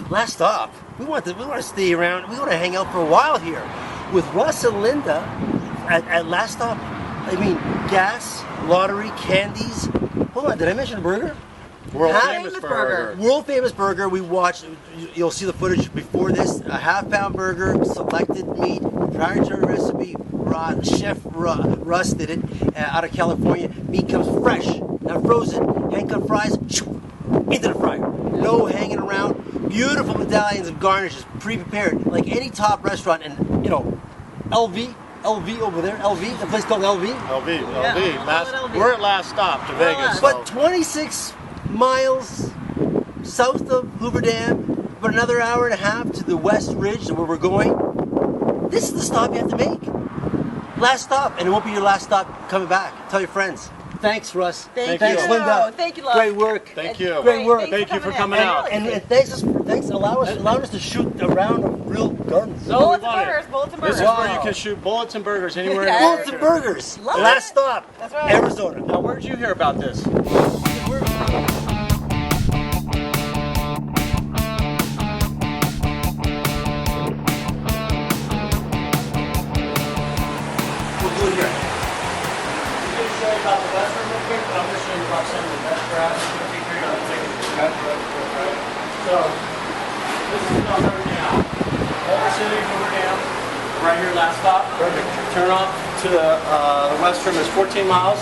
Last stop. We want to stay around. We want to hang out for a while here with Russ and Lynda at last stop. I mean, gas, lottery, candies. Hold on, did I mention a burger? World famous burger. World famous burger. We watched. You'll see the footage before this. A half-pound burger, selected meat, proprietary recipe. Chef Russ did it out of California. Meat comes fresh, not frozen. Hand-cut fries. Into the fryer. No hanging around. Beautiful medallions of garnishes, pre-prepared, like any top restaurant. And you know, LV over there. LV, a place called LV. LV. LV. We're at last stop to Vegas. But 26 miles south of Hoover Dam, about another hour and a half to the West Ridge, where we're going. This is the stop you have to make. Last stop, and it won't be your last stop coming back. Tell your friends. Thanks, Russ. Thanks, Lynda. Thank you, love. Great work. Thank you. Great work. Thank you for coming out. And thanks allowing us to shoot a round of real guns. Bullets and burgers. This is where you can shoot bullets and burgers anywhere in Bullets America. and burgers. Love Last stop. That's right. Arizona. Now, where did you hear about this? About the western real quick, but I'm going to show you about some of the best grass. So, this is about Hoover Dam. Over City, Hoover Dam, right here, last stop. Perfect. Turn off to the west rim is 14 miles,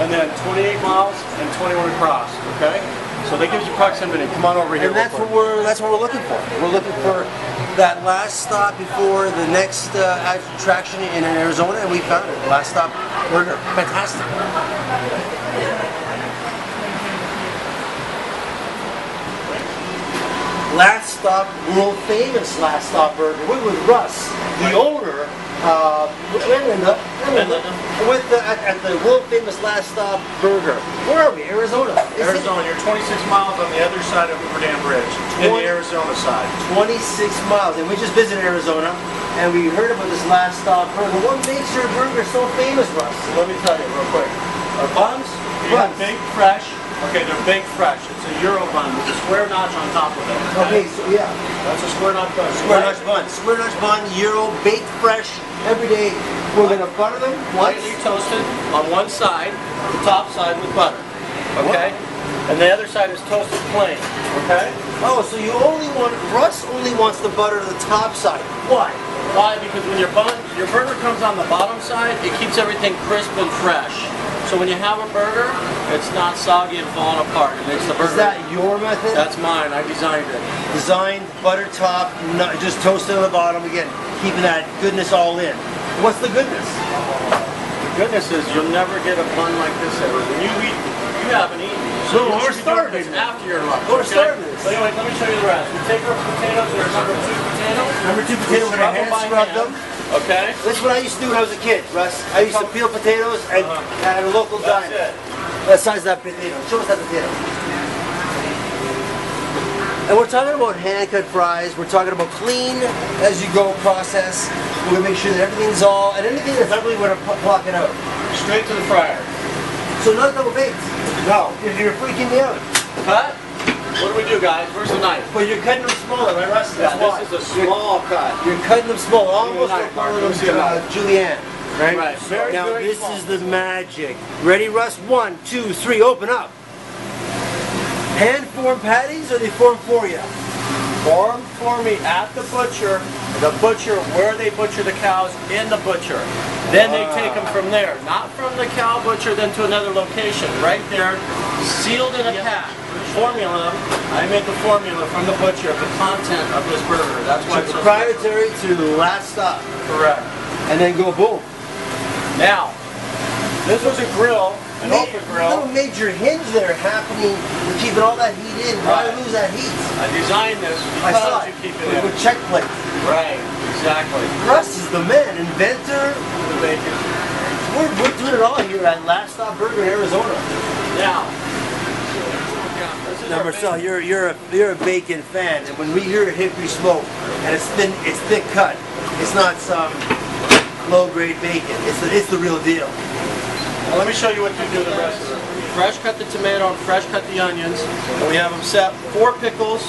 and then 28 miles and 21 across. Okay. So that gives you proximity. Come on over here. And that's what we're looking for. We're looking for that last stop before the next attraction in Arizona, and we found it. Last stop burger, fantastic. Last stop, world famous last stop burger. We're with Russ, the owner, and Lynda, with at the world famous last stop burger. Where are we? Arizona. Arizona. You're 26 miles on the other side of Hoover Dam Bridge, in the Arizona side. 26 miles, and we just visited Arizona, and we heard about this last stop burger. What makes your burger so famous, Russ? Let me tell you real quick. Our buns, baked fresh. Okay, they're baked fresh. It's a Euro bun with a square notch on top of it. Okay, so yeah. That's a square notch bun. Square notch bun. Square notch bun, Euro, baked fresh, every day. We're going to butter them once. Lightly toasted on one side, the top side with butter. Okay? And the other side is toasted plain. Okay? Oh, so you only want, Russ only wants the butter to the top side. Why? Why? Because when your burger comes on the bottom side, it keeps everything crisp and fresh. So when you have a burger, it's not soggy and falling apart. It makes the burger. Is that your method? That's mine. I designed it. Designed, butter top, not just toasted on the bottom again, keeping that goodness all in. What's the goodness? The goodness is you'll never get a bun like this ever. When you eat, you haven't eaten. So we're starting this after your lunch. We're starting this. So anyway, let me show you the rest. We take our potatoes. They're number 2 potatoes. Number 2 potatoes with our hands, scrub them. Okay. This is what I used to do when I was a kid, Russ. I used to peel potatoes and at a local diner. That size of that potato. Show us that potato. And we're talking about hand-cut fries. We're talking about clean as you go process. We're gonna make sure that everything's all, and anything that's ugly, we're gonna block it out. Straight to the fryer. So not double baked. No, you're freaking me out. Cut. What do we do, guys? Where's the knife? But you're cutting them smaller, right, Russ? Yeah, this is a small cut. You're cutting them small, almost like Julienne. right? Right. Very, now very this small. is the magic. Ready, Russ? 1, 2, 3, open up. Hand form patties, or they form for you? Form for me at the butcher where they butcher the cows in the butcher. Then they take them from there, not from the cow butcher then to another location. Right there, sealed in a pack. Formula, I made the formula from the butcher of the content of this burger. That's why it's so Proprietary to the last stop. correct. And then go boom. Now, this was a grill, an open A grill. little major hinge there happening with keeping all that heat in. Why Right. lose that heat? I designed this I saw because it. you keep it in. With check plates. Right, exactly. Russ is the man, inventor. The bacon. We're doing it all here at Last Stop Burger in Arizona. Now, this is Now, our Marcel, bacon. you're a bacon fan, and when we hear hickory smoke and it's thick cut, it's not some low grade bacon. It's the real deal. Well, let me show you what to do the rest of it. Fresh cut the tomato and fresh cut the onions. And we have them set. 4 pickles,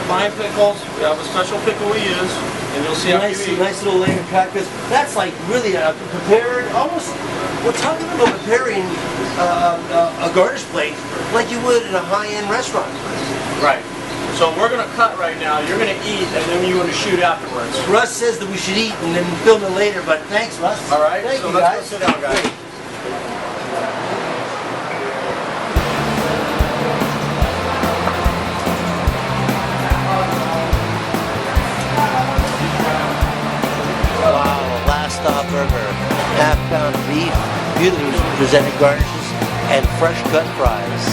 fine pickles. We have a special pickle we use, and you'll see how you eat. Nice little layer cut, because that's like really prepared. Almost, we're talking about preparing a garnish plate like you would in a high-end restaurant. Right. So we're gonna cut right now. You're gonna eat, and then you want to shoot afterwards. Russ says that we should eat and then film it later, but thanks, Russ. All right. Thank so you, let's guys. go sit down, guys. Great. Wow, Last Stop Burger. Half-pound beef, beautifully presented garnishes, and fresh cut fries.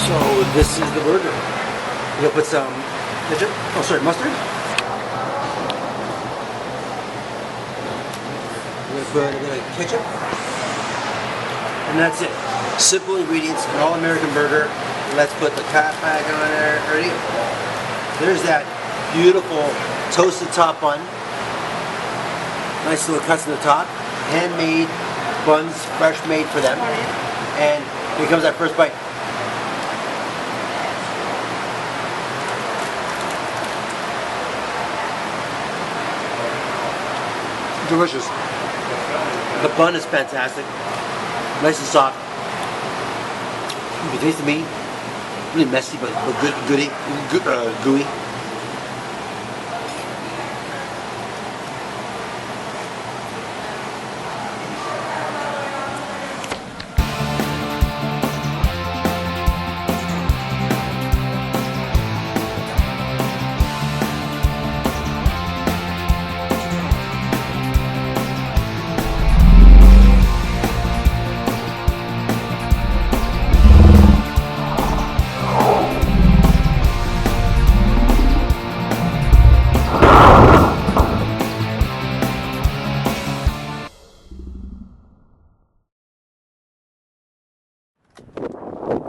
So this is the burger. We're gonna put some ketchup. Oh, sorry, mustard. We're gonna put a bit of ketchup. And that's it. Simple ingredients, an all-American burger. Let's put the cat bag on there. Ready? There's that beautiful toasted top bun. Nice little cuts in the top. Handmade buns, fresh made for them. And here comes that first bite. Delicious. The bun is fantastic. Nice and soft. You can taste the meat. Really messy, but gooey.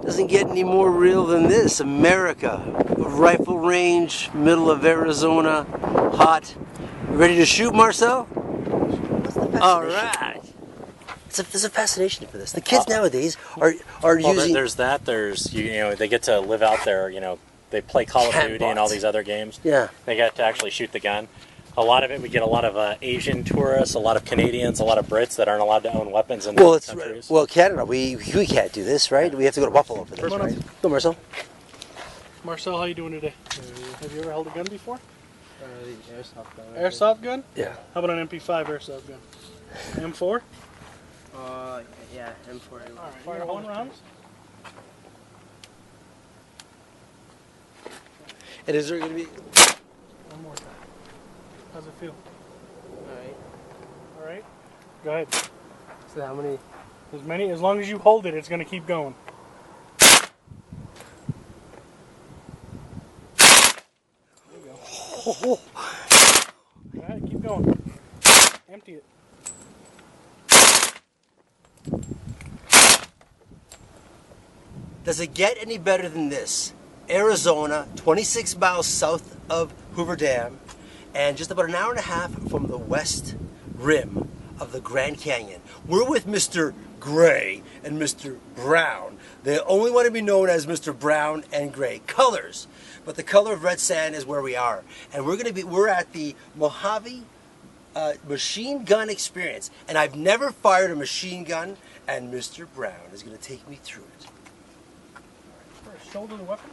Doesn't get any more real than this. America, rifle range, middle of Arizona, hot. Ready to shoot, Marcel? All right. There's a fascination for this. The kids nowadays are Well, using. there's that. There's you know they get to live out there. You know they play Call of Duty and all these other games. Yeah. They get to actually shoot the gun. A lot of it, we get a lot of Asian tourists, a lot of Canadians, a lot of Brits that aren't allowed to own weapons in Well, their it's countries. well, Canada. We can't do this, right? We have to go to Buffalo for this, Come on right? Go, Marcel. Marcel, how you doing today? Have you ever held a gun before? Airsoft gun. Airsoft gun? Yeah. How about an MP5 airsoft gun? M4? Yeah, M4. Alright, fire 1 rounds. And is there going to be? One more time. How's it feel? Alright. Alright? Go ahead. So how many? As long as you hold it, it's going to keep going. There you go. Alright, keep going. Empty it. Does it get any better than this? Arizona, 26 miles south of Hoover Dam, and just about an hour and a half from the west rim of the Grand Canyon. We're with Mr. Gray and Mr. Brown. They only want to be known as Mr. Brown and Gray colors. But the color of red sand is where we are. And we're at the Mohave machine gun experience. And I've never fired a machine gun, and Mr. Brown is going to take me through it. First, shoulder the weapon.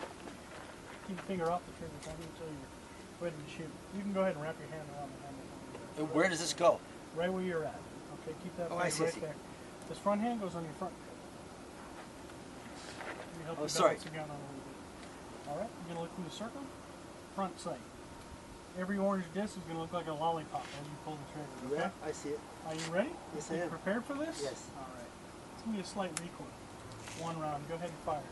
Keep your finger off the trigger point until you're ready to shoot. You can go ahead and wrap your hand around the handle. Where does this go? Right where you're at. Okay, keep that I finger see. right there. This front hand goes on your front. You help you sorry. balance the gun on a little bit. Alright, you're going to look through the circle. Front sight. Every orange disc is going to look like a lollipop as you pull the trigger. Okay? Yeah, I see it. Are you ready? Yes, I You am. prepared for this? Yes. Alright. It's going to be a slight recoil. One round. Go ahead and fire.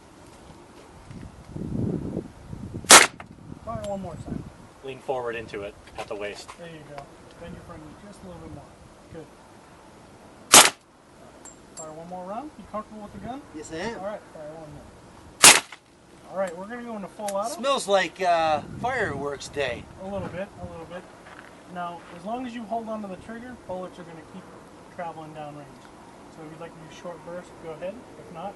Fire one more time. Lean forward into it at the waist. There you go. Bend your front knee just a little bit more. Good. Fire one more round. You comfortable with the gun? Yes, I am. Alright, fire one more. Alright, we're going to go into full auto. Smells like fireworks day. A little bit, a little bit. Now, as long as you hold onto the trigger, bullets are going to keep traveling downrange. So if you'd like to do short bursts, go ahead. If not,